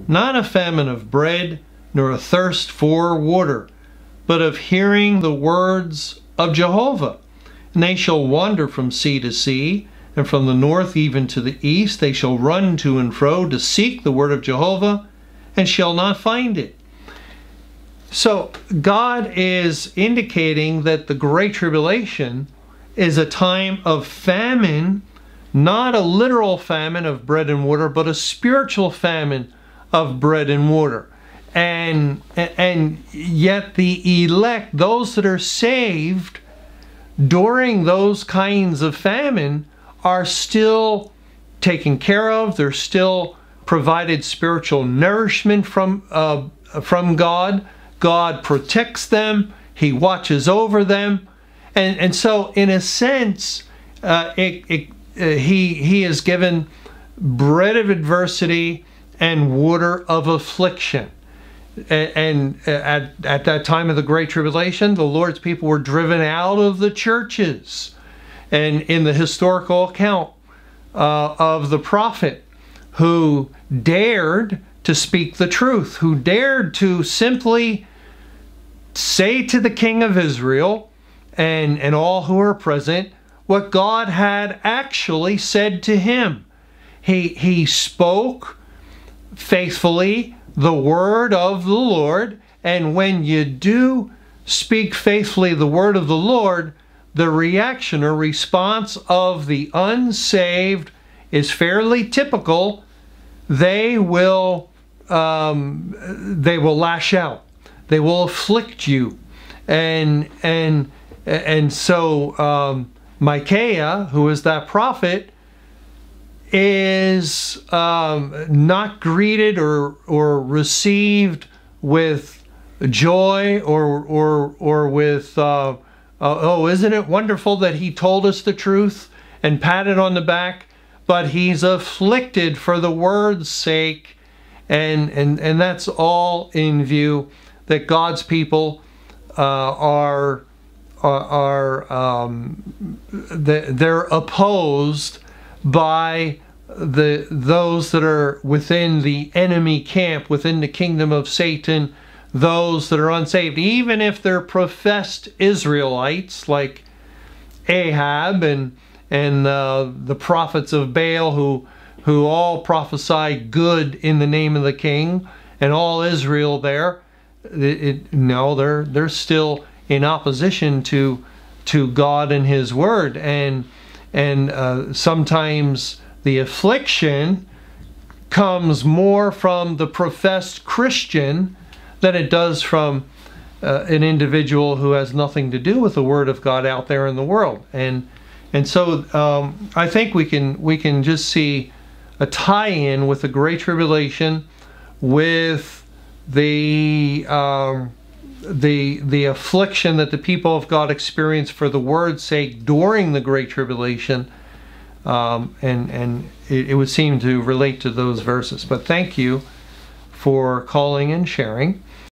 not a famine of bread, nor a thirst for water, but of hearing the words of Jehovah. And they shall wander from sea to sea, and from the north even to the east. They shall run to and fro to seek the word of Jehovah, and shall not find it. So God is indicating that the Great Tribulation is a time of famine, not a literal famine of bread and water, but a spiritual famine of bread and water. And yet the elect, those that are saved during those kinds of famine, are still taken care of. They're still provided spiritual nourishment from God. God protects them. He watches over them. And so in a sense, he is given bread of adversity and water of affliction. And at that time of the Great Tribulation, the Lord's people were driven out of the churches. And in the historical account of the prophet who dared to speak the truth, who dared to simply say to the king of Israel and all who are present what God had actually said to him. He spoke faithfully the word of the Lord, and when you do speak faithfully the word of the Lord, the reaction or response of the unsaved is fairly typical. They will lash out. They will afflict you, and so Micaiah, who is that prophet, is not greeted or received with joy or with oh, isn't it wonderful that he told us the truth and patted on the back? But he's afflicted for the word's sake, and that's all in view that God's people they're opposed by those that are within the enemy camp, within the kingdom of Satan, those that are unsaved, even if they're professed Israelites like Ahab and the prophets of Baal who all prophesy good in the name of the king, and all Israel there. No, they're still in opposition to God and His word, and sometimes the affliction comes more from the professed Christian than it does from an individual who has nothing to do with the word of God out there in the world. And so I think we can just see a tie-in with the Great Tribulation, with the affliction that the people of God experience for the word's sake during the Great Tribulation, and it would seem to relate to those verses. But thank you for calling and sharing.